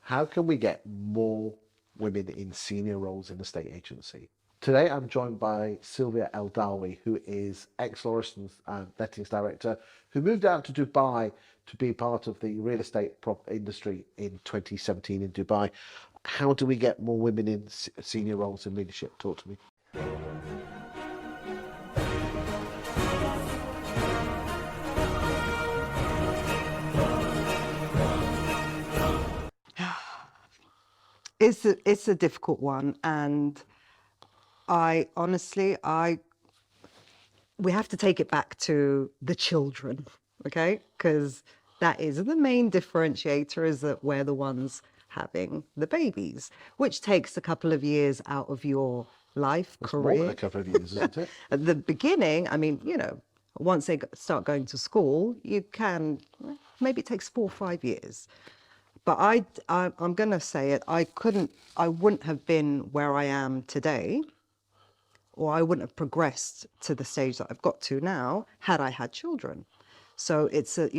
How can we get more women in senior roles in the state agency? Today, I'm joined by Sylvia El Dawi, who is ex-Lauriston's lettings director, who moved out to Dubai to be part of the real estate industry in 2017 in Dubai. How do we get more women in senior roles in leadership? Talk to me. It's a difficult one, and I honestly, we have to take it back to the children, okay? Because that is the main differentiator, is that we're the ones having the babies, which takes a couple of years out of your life, It's more than career. a couple of years, isn't it? At the beginning, I mean, once they start going to school, you can, maybe it takes 4 or 5 years. But I'm going to say it, I wouldn't have been where I am today, or I wouldn't have progressed to the stage that I've got to now had I had children. So it's the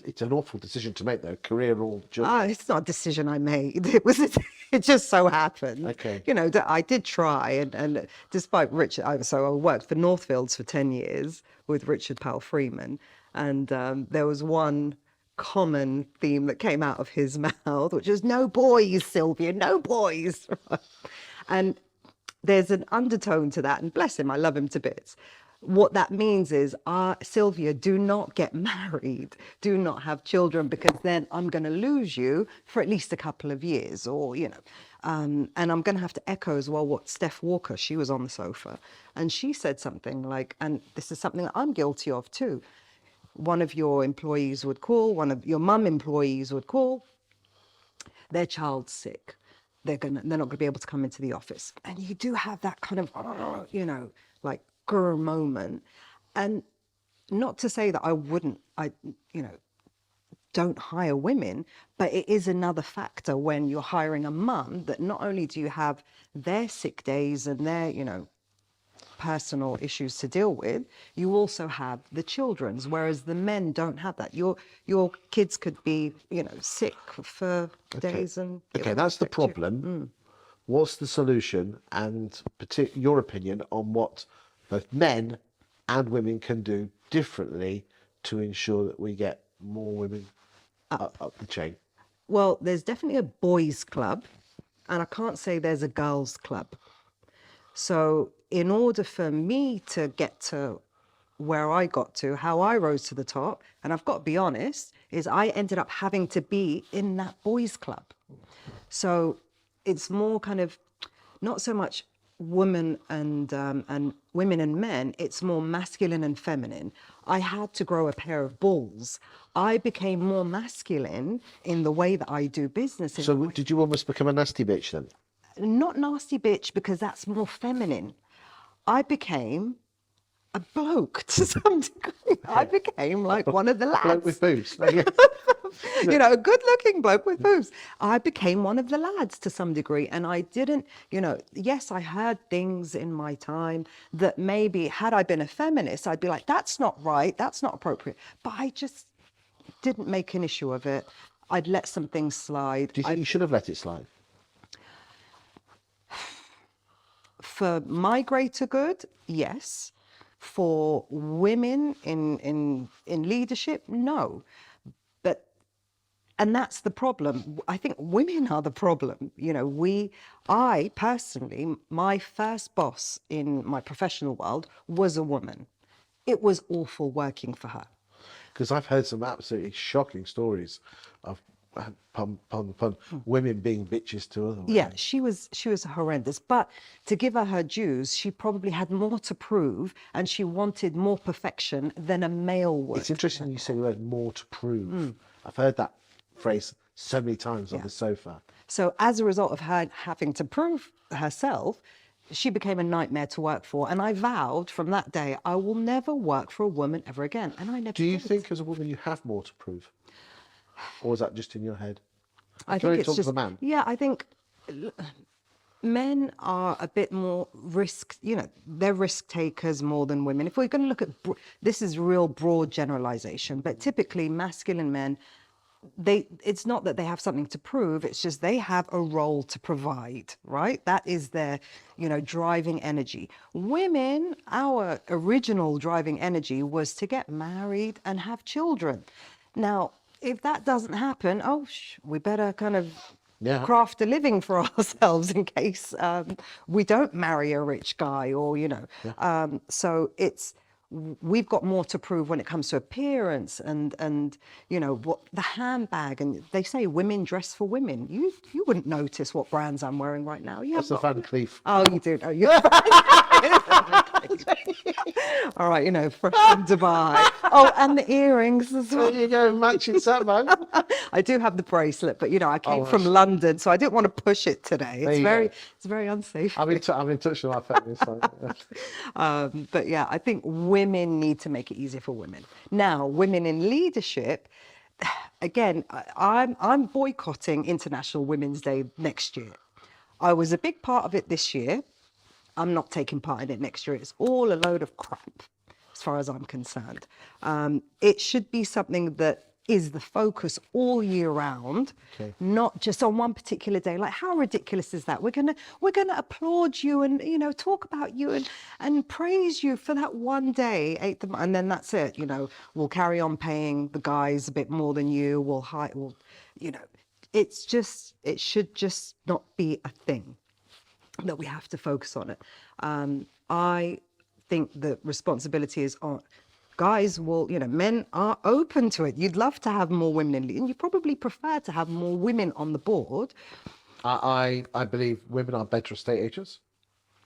It's an awful decision to make, though. Career or job. it's not a decision I made. It just so happened. Okay. That I did try, and despite Richard, I worked for Northfields for 10 years with Richard Powell Freeman, and there was one common theme that came out of his mouth, which was "No boys, Sylvia, no boys." And there's an undertone to that, and bless him, I love him to bits. What that means is, Sylvia, do not get married, do not have children, because then I'm going to lose you for at least a couple of years, or, and I'm going to have to echo as well what Steph Walker, she was on the sofa, and she said something like, and this is something that I'm guilty of too, one of your employees would call, one of your mum employees would call, their child's sick. They're not going to be able to come into the office. And you do have that kind of, like grr moment. And not to say that don't hire women, but it is another factor when you're hiring a mum, that not only do you have their sick days and their, personal issues to deal with, you also have the children's, whereas the men don't have that. Your kids could be, sick for days, and Okay, that's the problem. What's the solution, and your opinion on what both men and women can do differently to ensure that we get more women up the chain? Well, there's definitely a boys' club, and I can't say there's a girls' club. So in order for me to get to where I got to, how I rose to the top, and I've got to be honest, is I ended up having to be in that boys' club. So it's more kind of not so much women and women and men, it's more masculine and feminine. I had to grow a pair of balls. I became more masculine in the way that I do business. So did you almost become a nasty bitch then? Not nasty bitch, because that's more feminine. I became a bloke to some degree. I became like one of the lads. Bloke with boobs. A good-looking bloke with boobs. I became one of the lads to some degree, and I didn't, yes, I heard things in my time that maybe had I been a feminist, I'd be like, that's not right, that's not appropriate. But I just didn't make an issue of it. I'd let some things slide. Do you think you should have let it slide? For my greater good, yes. For women in leadership, no. And that's the problem. I think women are the problem. I personally, my first boss in my professional world was a woman. It was awful working for her. Because I've heard some absolutely shocking stories of women being bitches to other women. Yeah, she was horrendous. But to give her dues, she probably had more to prove, and she wanted more perfection than a male would. It's interesting you say the word "more to prove." I've heard that phrase so many times on the sofa. So as a result of her having to prove herself, she became a nightmare to work for. And I vowed from that day, I will never work for a woman ever again. And I never Do you did. think as a woman you have more to prove? Or is that just in your head? I Can you think it's talk just, to the man? yeah, I think men are a bit more they're risk takers more than women. If we're going to look at, this is real broad generalization, but typically masculine men it's not that they have something to prove, it's just they have a role to provide, right? That is their, driving energy. Women, our original driving energy was to get married and have children. Now, if that doesn't happen, we better kind of Yeah. craft a living for ourselves in case we don't marry a rich guy, or so we've got more to prove when it comes to appearance and what the handbag. And they say women dress for women. You wouldn't notice what brands I'm wearing right now. That's the Van Cleef. Oh, you do know. You all right, fresh from Dubai. Oh, and the earrings as well. There you go, matching set, man. I do have the bracelet, but I came Oh, from London, so I didn't want to push it today. There you go. It's very unsafe. I'm in touch with my feminist side. But yeah, I think women need to make it easier for women. Now, women in leadership, again, I'm boycotting International Women's Day next year. I was a big part of it this year. I'm not taking part in it next year. It's all a load of crap, as far as I'm concerned. It should be something that is the focus all year round, not just on one particular day. Like, how ridiculous is that? We're gonna applaud you and talk about you and praise you for that one day, and then that's it. We'll carry on paying the guys a bit more than you. It should just not be a thing that we have to focus on it. I think the responsibility is on guys. Men are open to it. You'd love to have more women in lead, and you probably prefer to have more women on the board. I believe women are better estate agents.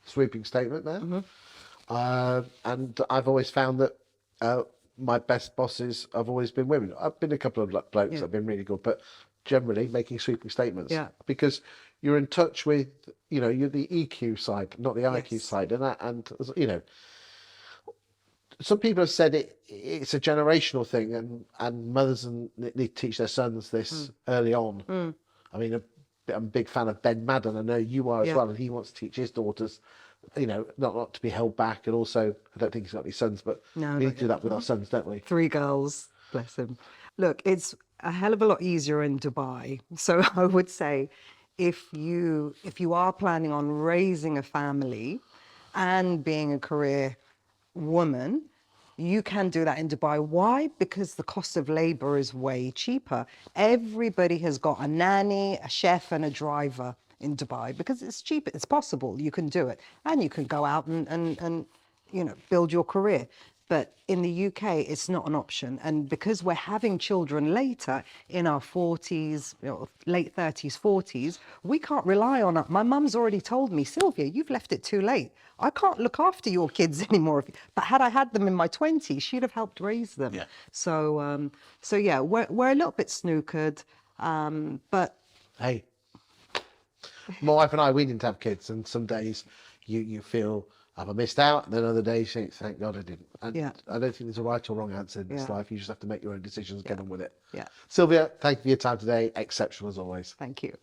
Sweeping statement there. And I've always found that my best bosses have always been women. I've been a couple of blokes that have been really good, but generally making sweeping statements. Yeah. Because you're in touch with, you're the EQ side, not the IQ side, and some people have said it's a generational thing, and mothers need to teach their sons this early on. I mean, I'm a big fan of Ben Madden. I know you are as well, and he wants to teach his daughters, not to be held back. And also, I don't think he's got any sons, but we need to do that with our sons, don't we? 3 girls, bless him. Look, it's a hell of a lot easier in Dubai. So I would say, if you are planning on raising a family and being a career woman, you can do that in Dubai. Why? Because the cost of labor is way cheaper. Everybody has got a nanny, a chef, and a driver in Dubai because it's cheap. It's possible. You can do it, and you can go out and build your career. But in the UK, it's not an option. And because we're having children later, in our 40s, late 30s, 40s, we can't rely on it. My mum's already told me, Sylvia, you've left it too late. I can't look after your kids anymore. But had I had them in my 20s, she'd have helped raise them. Yeah. So yeah, we're a little bit snookered. But Hey, my wife and I, we didn't have kids, and some days you feel, have I missed out? And then other days you think, thank God I didn't. And I don't think there's a right or wrong answer in this life. You just have to make your own decisions, get on with it. Yeah. Sylvia, thank you for your time today. Exceptional as always. Thank you.